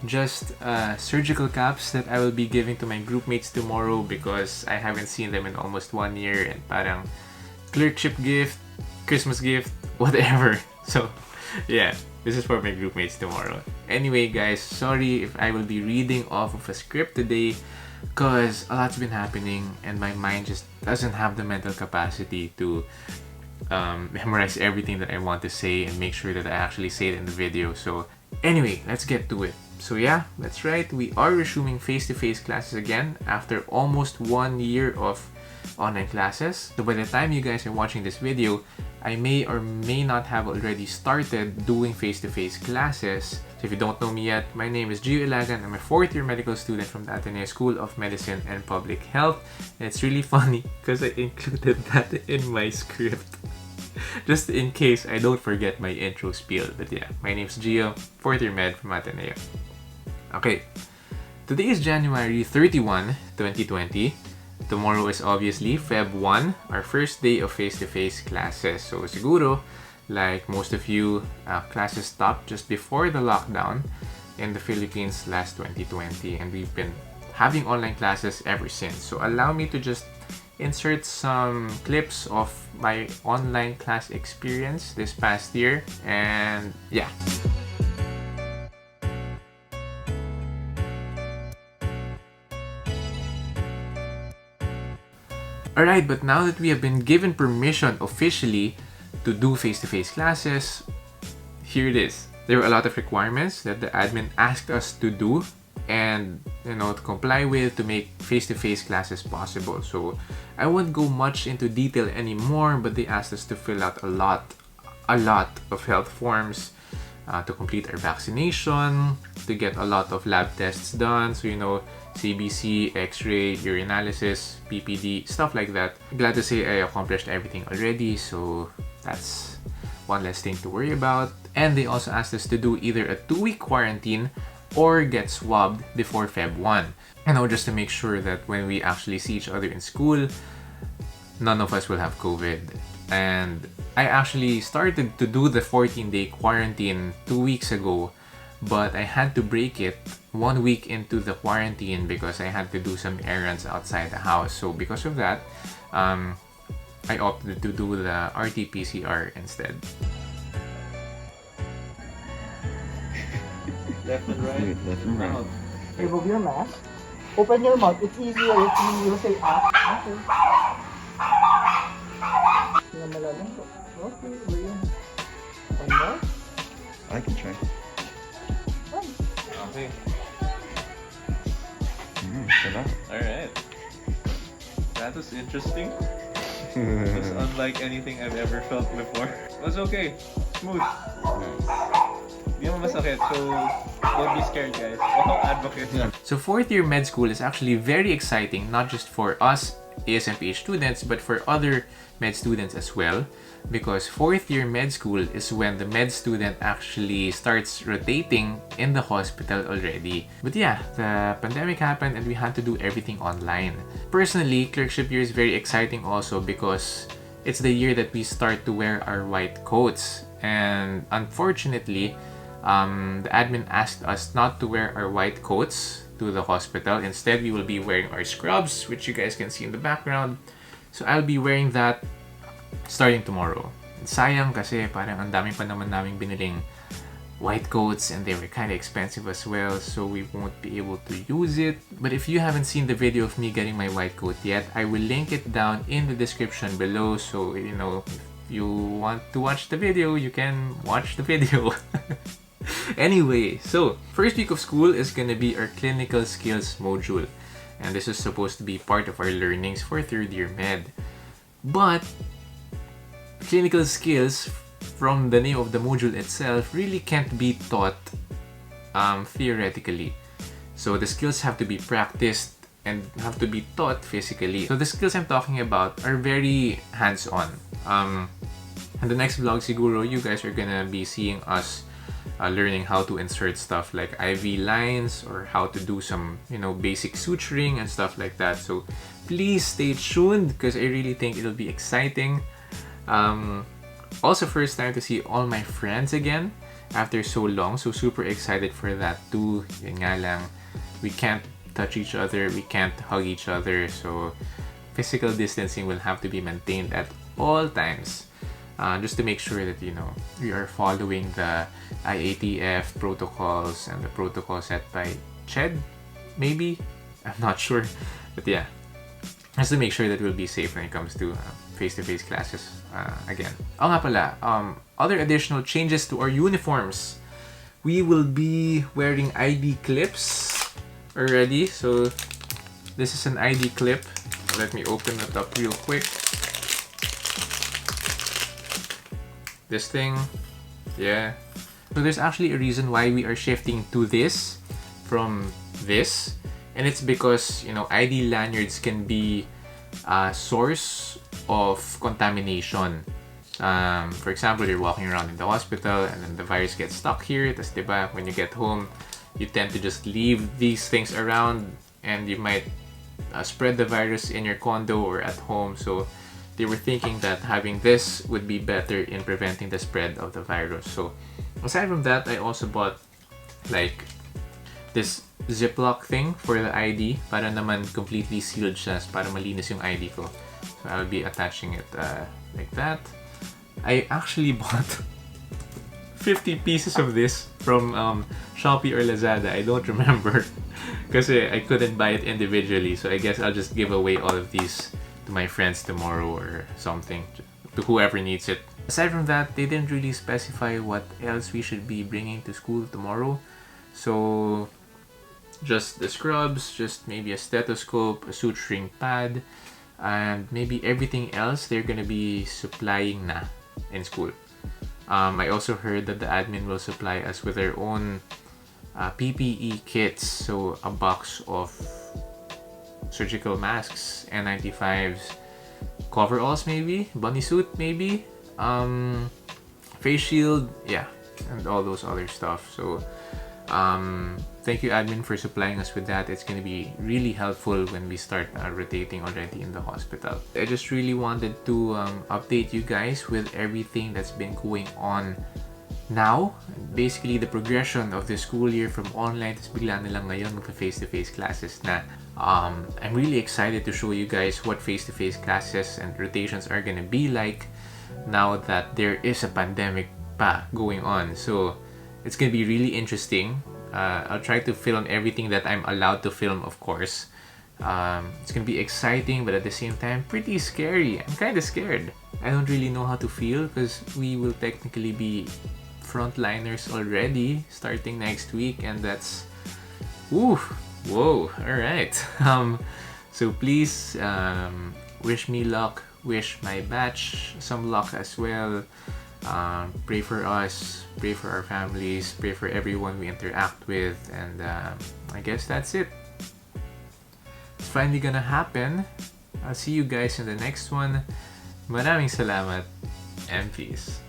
just surgical caps that I will be giving to my group mates tomorrow because I haven't seen them in almost 1 year, and parang clerkship gift, Christmas gift, whatever. So yeah, this is for my group mates tomorrow. Anyway guys, sorry if I will be reading off of a script today because a lot's been happening and my mind just doesn't have the mental capacity to memorize everything that I want to say and make sure that I actually say it in the video. So anyway, let's get to it. So yeah, that's right, we are resuming face-to-face classes again after almost 1 year of online classes. So by the time you guys are watching this video, I may or may not have already started doing face-to-face classes. So if you don't know me yet, my name is Gio Ilagan. I'm a 4th year medical student from the Ateneo School of Medicine and Public Health. And it's really funny because I included that in my script. Just in case I don't forget my intro spiel. But yeah, my name is Gio, 4th year med from Ateneo. Okay, today is January 31, 2020. Tomorrow is obviously Feb 1, our first day of face-to-face classes. So siguro, like most of you, classes stopped just before the lockdown in the Philippines last 2020, and we've been having online classes ever since. So allow me to just insert some clips of my online class experience this past year, and yeah. Alright, but now that we have been given permission officially to do face-to-face classes, here it is. There were a lot of requirements that the admin asked us to do and to comply with to make face-to-face classes possible. So I won't go much into detail anymore, but they asked us to fill out a lot of health forms, to complete our vaccination, to get a lot of lab tests done. So CBC, X-ray, urinalysis, PPD, stuff like that. Glad to say I accomplished everything already, so that's one less thing to worry about. And they also asked us to do either a 2-week quarantine or get swabbed before Feb 1. Just to make sure that when we actually see each other in school, none of us will have COVID. And I actually started to do the 14-day quarantine 2 weeks ago, but I had to break it 1 week into the quarantine because I had to do some errands outside the house. So because of that, I opted to do the RT-PCR instead. Left and right. Left and right. Remove your mask. Open your mouth. It's easier if you say okay. Tingnan mo lang. Okay, we're in. One more. I can try. Okay. Sarap. Alright. That was interesting. It was unlike anything I've ever felt before. It was okay. Smooth. Di mo masakit, so don't be scared, guys. Wow, advocate. So 4th year med school is actually very exciting, not just for us ASMPH students, but for other med students as well, because 4th year med school is when the med student actually starts rotating in the hospital already. But yeah, the pandemic happened and we had to do everything online. Personally, clerkship year is very exciting also because it's the year that we start to wear our white coats, and unfortunately, the admin asked us not to wear our white coats to the hospital. Instead, we will be wearing our scrubs, which you guys can see in the background. So I'll be wearing that starting tomorrow. Sayang kasi parang ang dami pa naman naming biniling white coats and they were kind of expensive as well, so we won't be able to use it. But if you haven't seen the video of me getting my white coat yet, I will link it down in the description below, so if you want to watch the video, you can watch the video. Anyway, so first week of school is gonna be our clinical skills module, and this is supposed to be part of our learnings for 3rd year med. But clinical skills, from the name of the module itself, really can't be taught theoretically. So the skills have to be practiced and have to be taught physically. So the skills I'm talking about are very hands-on. In the next vlog siguro, you guys are gonna be seeing us learning how to insert stuff like IV lines or how to do some basic suturing and stuff like that. So please stay tuned because I really think it'll be exciting. Also, first time to see all my friends again, after so long. So super excited for that too. Yun nga lang, we can't touch each other, we can't hug each other. So physical distancing will have to be maintained at all times. Just to make sure that, you know, we are following the IATF protocols and the protocol set by CHED, maybe? I'm not sure. But yeah, just to make sure that we'll be safe when it comes to face-to-face classes again. Oh nga pala, other additional changes to our uniforms. We will be wearing ID clips already. So this is an ID clip. Let me open it up real quick. This thing, yeah. So there's actually a reason why we are shifting to this from this, and it's because, you know, ID lanyards can be a source of contamination. For example, you're walking around in the hospital and then the virus gets stuck here. Tas, diba, when you get home, you tend to just leave these things around and you might spread the virus in your condo or at home. So they were thinking that having this would be better in preventing the spread of the virus. So aside from that, I also bought like this Ziploc thing for the ID para naman completely sealed siya, para malinis yung ID ko. So I'll be attaching it like that. I actually bought 50 pieces of this from Shopee or Lazada. I don't remember because I couldn't buy it individually. So I guess I'll just give away all of these to my friends tomorrow or something, to whoever needs it. Aside from that, they didn't really specify what else we should be bringing to school tomorrow. So just the scrubs, just maybe a stethoscope, a suturing pad, and maybe everything else they're gonna be supplying na in school. I also heard that the admin will supply us with their own PPE kits, so a box of surgical masks, N95s, coveralls maybe, bunny suit maybe, face shield, yeah, and all those other stuff. So thank you admin for supplying us with that. It's going to be really helpful when we start rotating already in the hospital. I just really wanted to update you guys with everything that's been going on now. Basically the progression of the school year from online, tas bigla na lang ngayon magpa-face-to-face classes na. I'm really excited to show you guys what face-to-face classes and rotations are gonna be like now that there is a pandemic pa going on. So it's gonna be really interesting. I'll try to film everything that I'm allowed to film, of course. It's gonna be exciting, but at the same time pretty scary. I'm kind of scared. I don't really know how to feel because we will technically be frontliners already starting next week, and that's whoa, all right. So please wish me luck, wish my batch some luck as well. Pray for us, pray for our families, pray for everyone we interact with, and I guess that's it. It's finally gonna happen. I'll see you guys in the next one. Maraming salamat and peace.